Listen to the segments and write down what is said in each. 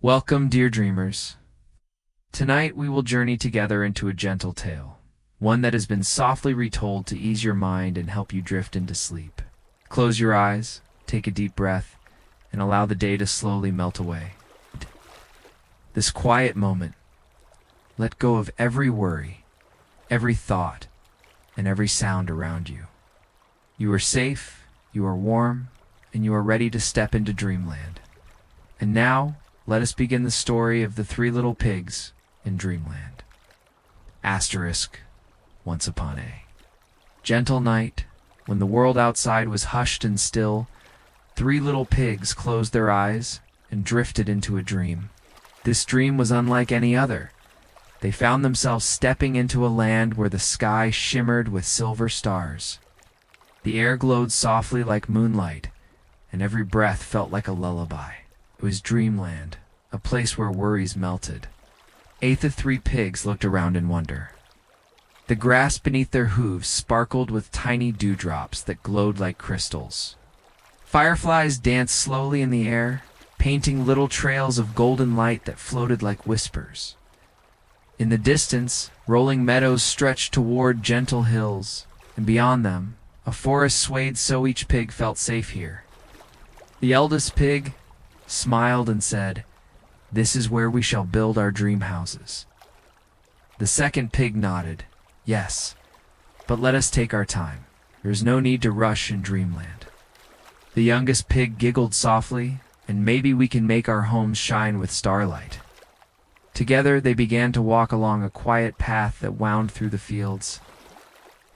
Welcome, dear dreamers. Tonight we will journey together into a gentle tale, one that has been softly retold to ease your mind and help you drift into sleep. Close your eyes, take a deep breath, and allow the day to slowly melt away. This quiet moment, let go of every worry, every thought, and every sound around you. You are safe, you are warm, and you are ready to step into dreamland. And now, let us begin the story of the three little pigs in dreamland. Asterisk, once upon a gentle night, when the world outside was hushed and still, three little pigs closed their eyes and drifted into a dream. This dream was unlike any other. They found themselves stepping into a land where the sky shimmered with silver stars. The air glowed softly like moonlight, and every breath felt like a lullaby. It was dreamland, a place where worries melted. The three pigs looked around in wonder. The grass beneath their hooves sparkled with tiny dewdrops that glowed like crystals. Fireflies danced slowly in the air, painting little trails of golden light that floated like whispers. In the distance, rolling meadows stretched toward gentle hills, and beyond them, a forest swayed so each pig felt safe here. The eldest pig smiled and said, "This is where we shall build our dream houses." The second pig nodded, "Yes, but let us take our time. There is no need to rush in dreamland." The youngest pig giggled softly, "And maybe we can make our homes shine with starlight." Together they began to walk along a quiet path that wound through the fields.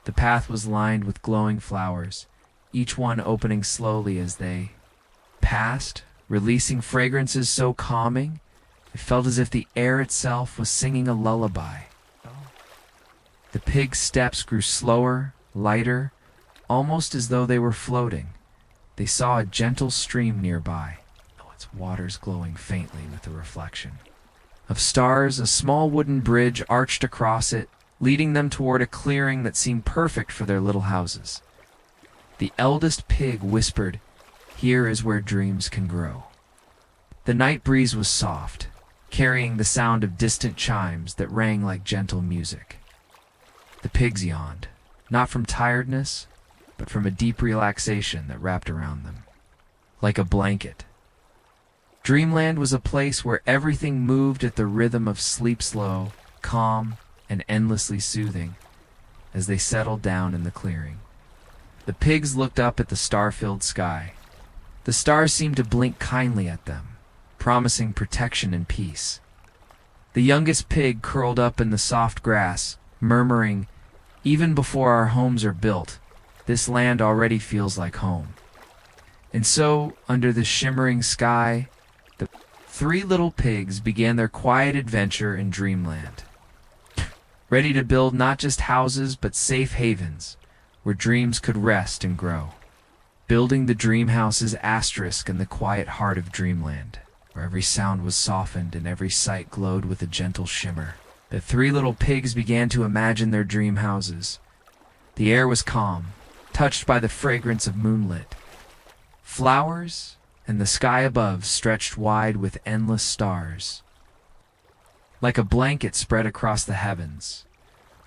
The path was lined with glowing flowers, each one opening slowly as they passed, releasing fragrances so calming, it felt as if the air itself was singing a lullaby. The pigs' steps grew slower, lighter, almost as though they were floating. They saw a gentle stream nearby, its waters glowing faintly with the reflection of stars. A small wooden bridge arched across it, leading them toward a clearing that seemed perfect for their little houses. The eldest pig whispered, "Here is where dreams can grow." The night breeze was soft, carrying the sound of distant chimes that rang like gentle music. The pigs yawned, not from tiredness, but from a deep relaxation that wrapped around them, like a blanket. Dreamland was a place where everything moved at the rhythm of sleep, slow, calm, and endlessly soothing. As they settled down in the clearing, the pigs looked up at the star-filled sky. The stars seemed to blink kindly at them, promising protection and peace. The youngest pig curled up in the soft grass, murmuring, "Even before our homes are built, this land already feels like home." And so, under the shimmering sky, the three little pigs began their quiet adventure in dreamland, ready to build not just houses but safe havens where dreams could rest and grow. Building the dream houses asterisk in the quiet heart of dreamland, where every sound was softened and every sight glowed with a gentle shimmer. The three little pigs began to imagine their dream houses. The air was calm, touched by the fragrance of moonlit flowers, and the sky above stretched wide with endless stars. Like a blanket spread across the heavens,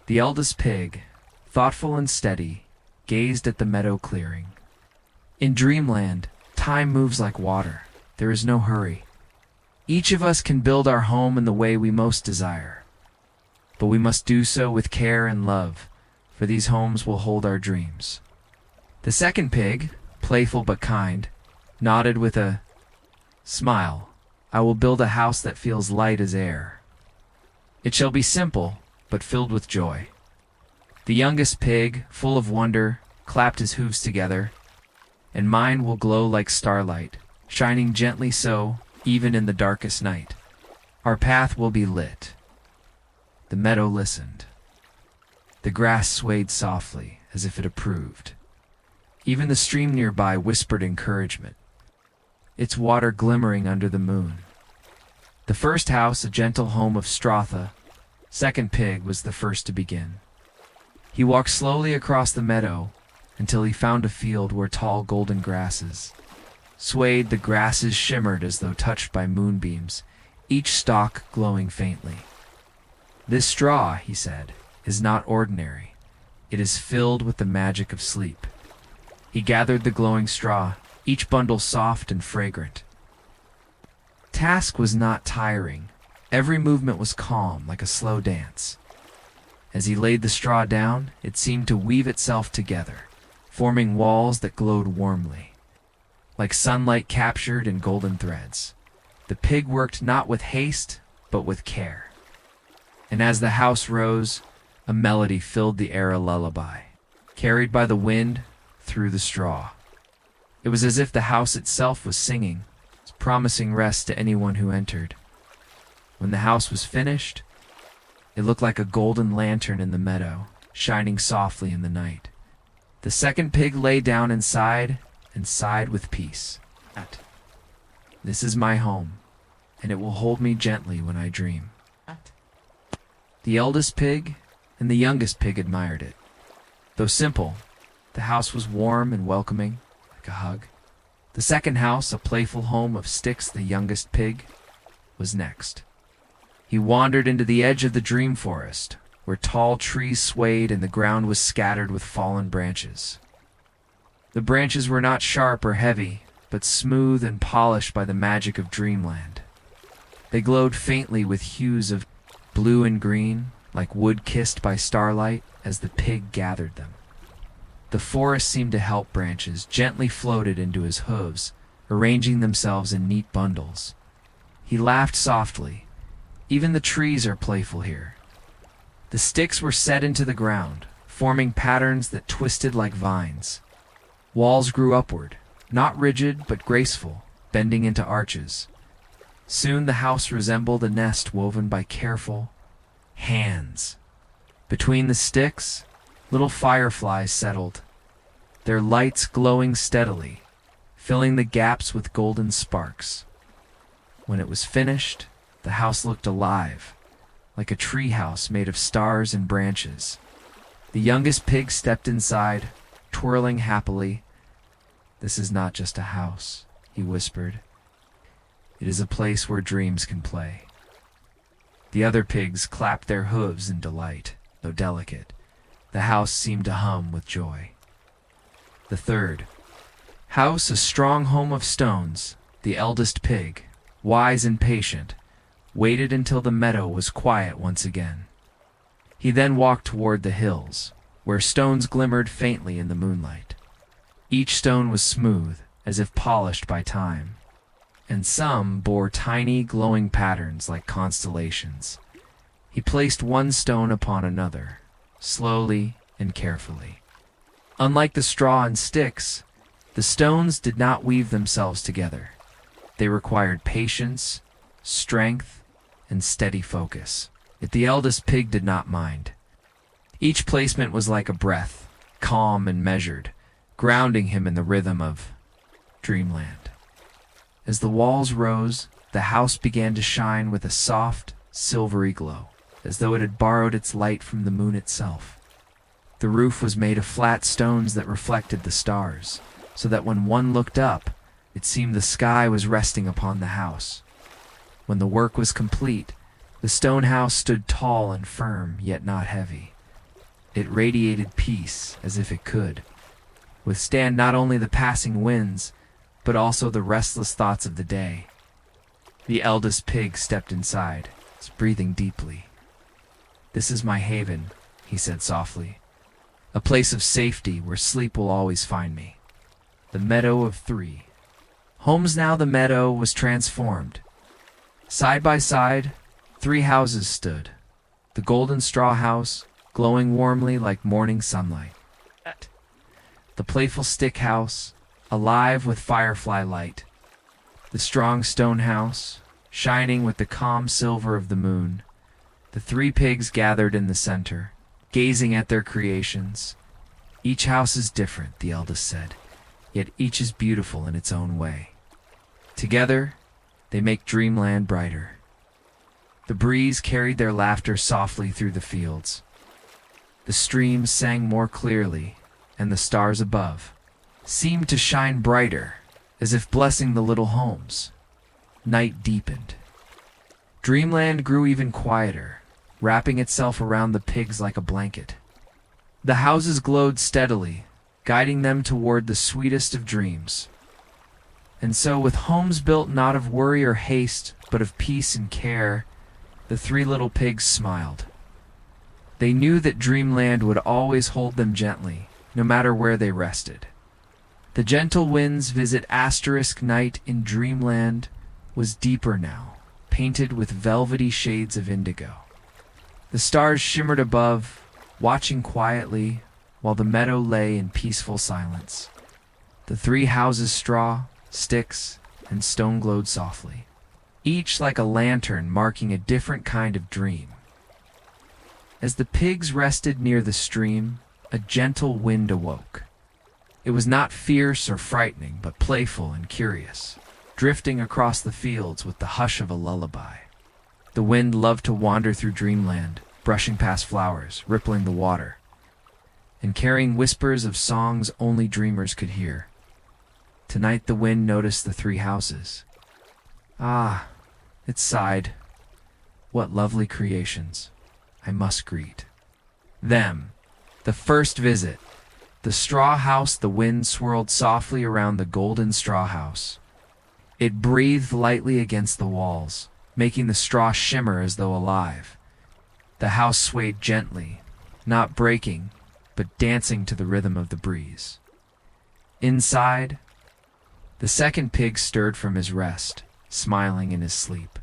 the eldest pig, thoughtful and steady, gazed at the meadow clearing. In dreamland, time moves like water. There is no hurry. Each of us can build our home in the way we most desire. But we must do so with care and love, for these homes will hold our dreams. The second pig, playful but kind, nodded with a smile. "I will build a house that feels light as air. It shall be simple, but filled with joy." The youngest pig, full of wonder, clapped his hooves together. "And mine will glow like starlight, shining gently so, even in the darkest night. Our path will be lit." The meadow listened. The grass swayed softly, as if it approved. Even the stream nearby whispered encouragement, its water glimmering under the moon. The first house, a gentle home of Strotha, second pig, was the first to begin. He walked slowly across the meadow until he found a field where tall golden grasses swayed. The grasses shimmered as though touched by moonbeams, each stalk glowing faintly. "This straw," he said, "is not ordinary. It is filled with the magic of sleep." He gathered the glowing straw, each bundle soft and fragrant. Task was not tiring. Every movement was calm, like a slow dance. As he laid the straw down, it seemed to weave itself together, forming walls that glowed warmly, like sunlight captured in golden threads. The pig worked not with haste, but with care. And as the house rose, a melody filled the air, a lullaby, carried by the wind through the straw. It was as if the house itself was singing, promising rest to anyone who entered. When the house was finished, it looked like a golden lantern in the meadow, shining softly in the night. The second pig lay down inside and sighed with peace. "This is my home, and it will hold me gently when I dream." The eldest pig and the youngest pig admired it. Though simple, the house was warm and welcoming, like a hug. The second house, a playful home of sticks, the youngest pig, was next. He wandered into the edge of the dream forest, where tall trees swayed and the ground was scattered with fallen branches. The branches were not sharp or heavy, but smooth and polished by the magic of dreamland. They glowed faintly with hues of blue and green, like wood kissed by starlight, as the pig gathered them. The forest seemed to help. Branches gently floated into his hooves, arranging themselves in neat bundles. He laughed softly. "Even the trees are playful here." The sticks were set into the ground, forming patterns that twisted like vines. Walls grew upward, not rigid but graceful, bending into arches. Soon the house resembled a nest woven by careful hands. Between the sticks, little fireflies settled, their lights glowing steadily, filling the gaps with golden sparks. When it was finished, the house looked alive, like a treehouse made of stars and branches. The youngest pig stepped inside, twirling happily. "This is not just a house," he whispered. "It is a place where dreams can play." The other pigs clapped their hooves in delight, though delicate. The house seemed to hum with joy. The third house, a strong home of stones, the eldest pig, wise and patient, waited until the meadow was quiet once again. He then walked toward the hills, where stones glimmered faintly in the moonlight. Each stone was smooth, as if polished by time, and some bore tiny glowing patterns like constellations. He placed one stone upon another, slowly and carefully. Unlike the straw and sticks, the stones did not weave themselves together. They required patience, strength, and steady focus. Yet the eldest pig did not mind. Each placement was like a breath, calm and measured, grounding him in the rhythm of dreamland. As the walls rose, the house began to shine with a soft, silvery glow, as though it had borrowed its light from the moon itself. The roof was made of flat stones that reflected the stars, so that when one looked up, it seemed the sky was resting upon the house. When the work was complete, the stone house stood tall and firm, yet not heavy. It radiated peace, as if it could withstand not only the passing winds, but also the restless thoughts of the day. The eldest pig stepped inside, breathing deeply. "This is my haven," he said softly. "A place of safety where sleep will always find me." The meadow of three homes. Now the meadow was transformed. Side by side, three houses stood. The golden straw house, glowing warmly like morning sunlight. The playful stick house, alive with firefly light. The strong stone house, shining with the calm silver of the moon. The three pigs gathered in the center, gazing at their creations. "Each house is different," the eldest said, "yet each is beautiful in its own way. Together, they make dreamland brighter." The breeze carried their laughter softly through the fields. The streams sang more clearly, and the stars above seemed to shine brighter, as if blessing the little homes. Night deepened. Dreamland grew even quieter, wrapping itself around the pigs like a blanket. The houses glowed steadily, guiding them toward the sweetest of dreams. And so, with homes built not of worry or haste, but of peace and care, the three little pigs smiled. They knew that Dreamland would always hold them gently, no matter where they rested. The gentle wind's visit * night in Dreamland was deeper now, painted with velvety shades of indigo. The stars shimmered above, watching quietly, while the meadow lay in peaceful silence. The three houses' straw, sticks, and stone glowed softly, each like a lantern marking a different kind of dream. As the pigs rested near the stream, a gentle wind awoke. It was not fierce or frightening, but playful and curious, drifting across the fields with the hush of a lullaby. The wind loved to wander through Dreamland, brushing past flowers, rippling the water, and carrying whispers of songs only dreamers could hear. Tonight the wind noticed the three houses. Ah, it sighed. What lovely creations. I must greet them. The first visit. The straw house. The wind swirled softly around the golden straw house. It breathed lightly against the walls, making the straw shimmer as though alive. The house swayed gently, not breaking, but dancing to the rhythm of the breeze. Inside, the second pig stirred from his rest, smiling in his sleep.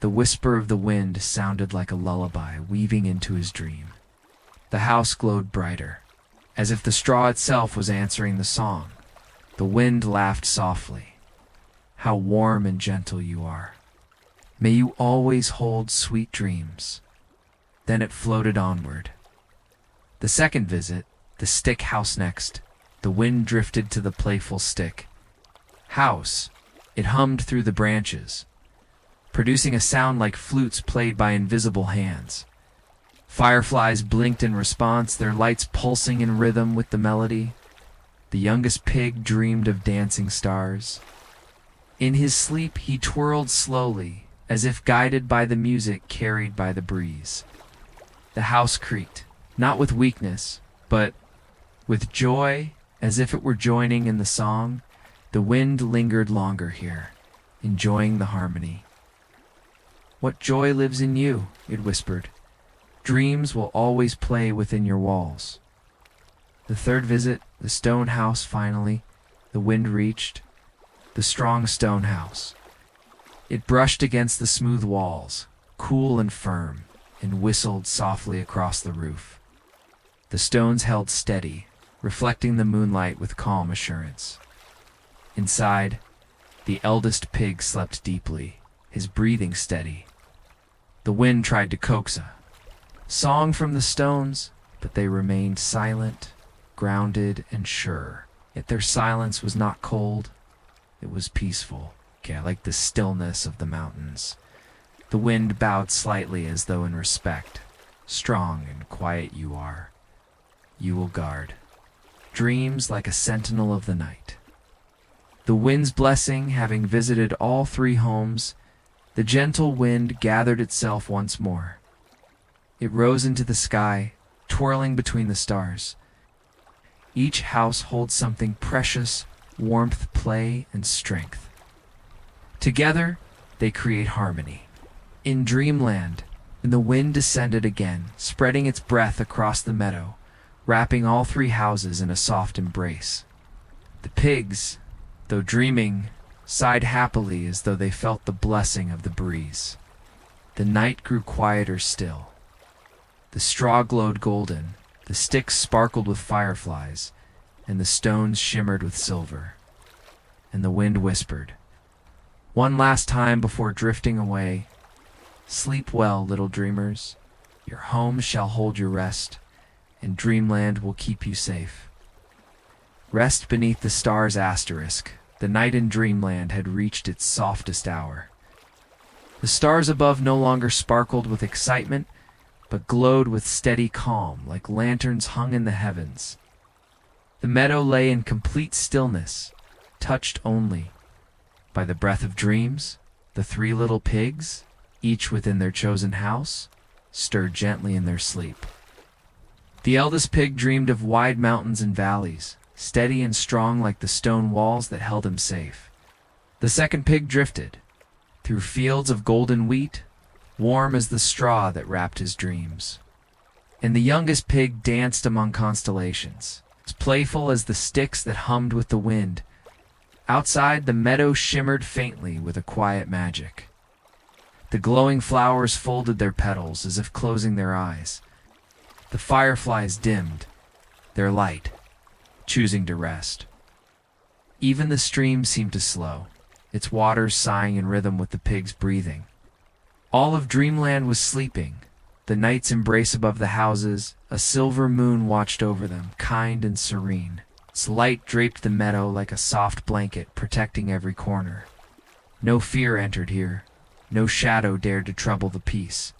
The whisper of the wind sounded like a lullaby weaving into his dream. The house glowed brighter, as if the straw itself was answering the song. The wind laughed softly. How warm and gentle you are. May you always hold sweet dreams. Then it floated onward. The second visit, the stick house next. The wind drifted to the playful stick house. It hummed through the branches, producing a sound like flutes played by invisible hands. Fireflies blinked in response, their lights pulsing in rhythm with the melody. The youngest pig dreamed of dancing stars. In his sleep he twirled slowly, as if guided by the music carried by the breeze. The house creaked, not with weakness, but with joy, as if it were joining in the song. The wind lingered longer here, enjoying the harmony. What joy lives in you, it whispered. Dreams will always play within your walls. The third visit, the stone house finally, the wind reached. The strong stone house. It brushed against the smooth walls, cool and firm, and whistled softly across the roof. The stones held steady, reflecting the moonlight with calm assurance. Inside, the eldest pig slept deeply, his breathing steady. The wind tried to coax a song from the stones, but they remained silent, grounded, and sure. Yet their silence was not cold, it was peaceful, like the stillness of the mountains. The wind bowed slightly as though in respect. Strong and quiet you are. You will guard dreams like a sentinel of the night. The wind's blessing having visited all three homes, the gentle wind gathered itself once more. It rose into the sky, twirling between the stars. Each house holds something precious, warmth, play, and strength. Together, they create harmony. In Dreamland, the wind descended again, spreading its breath across the meadow, wrapping all three houses in a soft embrace. The pigs, though dreaming, sighed happily as though they felt the blessing of the breeze. The night grew quieter still. The straw glowed golden, the sticks sparkled with fireflies, and the stones shimmered with silver. And the wind whispered, one last time before drifting away, sleep well, little dreamers. Your home shall hold your rest, and Dreamland will keep you safe. Rest beneath the stars *. The night in Dreamland had reached its softest hour. The stars above no longer sparkled with excitement, but glowed with steady calm, like lanterns hung in the heavens. The meadow lay in complete stillness, touched only by the breath of dreams, the three little pigs, each within their chosen house, stirred gently in their sleep. The eldest pig dreamed of wide mountains and valleys, steady and strong like the stone walls that held him safe. The second pig drifted through fields of golden wheat, warm as the straw that wrapped his dreams. And the youngest pig danced among constellations, as playful as the sticks that hummed with the wind. Outside, the meadow shimmered faintly with a quiet magic. The glowing flowers folded their petals as if closing their eyes. The fireflies dimmed their light, choosing to rest. Even the stream seemed to slow, its waters sighing in rhythm with the pig's breathing. All of dreamland was sleeping, the night's embrace above the houses. A silver moon watched over them, kind and serene. Its light draped the meadow like a soft blanket, protecting every corner. No fear entered here, no shadow dared to trouble the peace.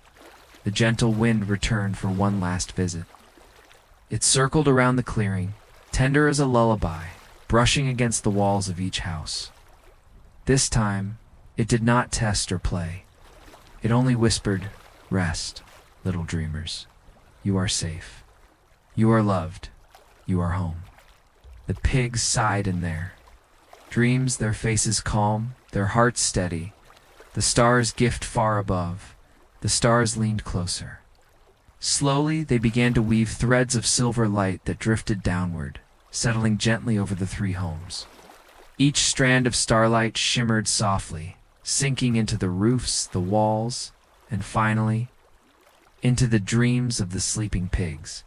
The gentle wind returned for one last visit. It circled around the clearing, tender as a lullaby, brushing against the walls of each house. This time, it did not test or play. It only whispered, "Rest, little dreamers. You are safe. You are loved. You are home." The pigs sighed in their dreams, their faces calm, their hearts steady. The stars gift far above. The stars leaned closer. Slowly, they began to weave threads of silver light that drifted downward, settling gently over the three homes. Each strand of starlight shimmered softly, sinking into the roofs, the walls, and finally, into the dreams of the sleeping pigs.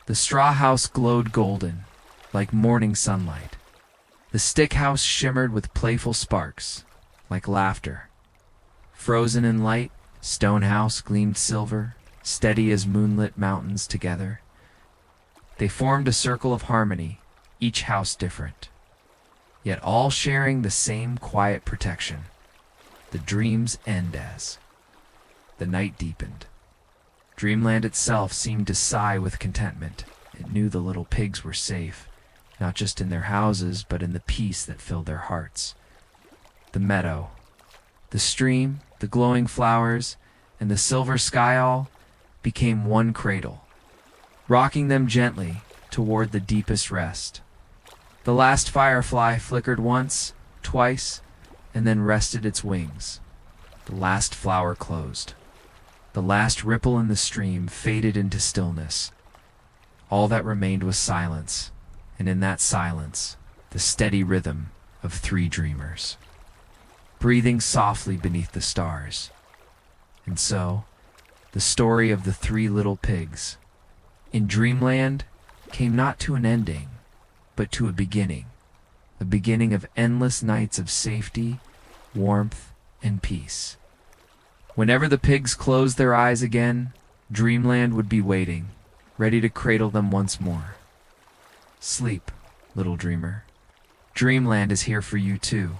The straw house glowed golden, like morning sunlight. The stick house shimmered with playful sparks, like laughter. Frozen in light, stone house gleamed silver, steady as moonlit mountains together. They formed a circle of harmony, each house different, yet all sharing the same quiet protection. The dreams end as the night deepened. Dreamland itself seemed to sigh with contentment. It knew the little pigs were safe, not just in their houses, but in the peace that filled their hearts. The meadow, the stream, the glowing flowers, and the silver sky all became one cradle, rocking them gently toward the deepest rest. The last firefly flickered once, twice, and then rested its wings. The last flower closed. The last ripple in the stream faded into stillness. All that remained was silence, and in that silence, the steady rhythm of three dreamers, breathing softly beneath the stars. And so, the story of the three little pigs in Dreamland came not to an ending, but to a beginning of endless nights of safety, warmth, and peace. Whenever the pigs closed their eyes again, Dreamland would be waiting, ready to cradle them once more. Sleep, little dreamer. Dreamland is here for you too.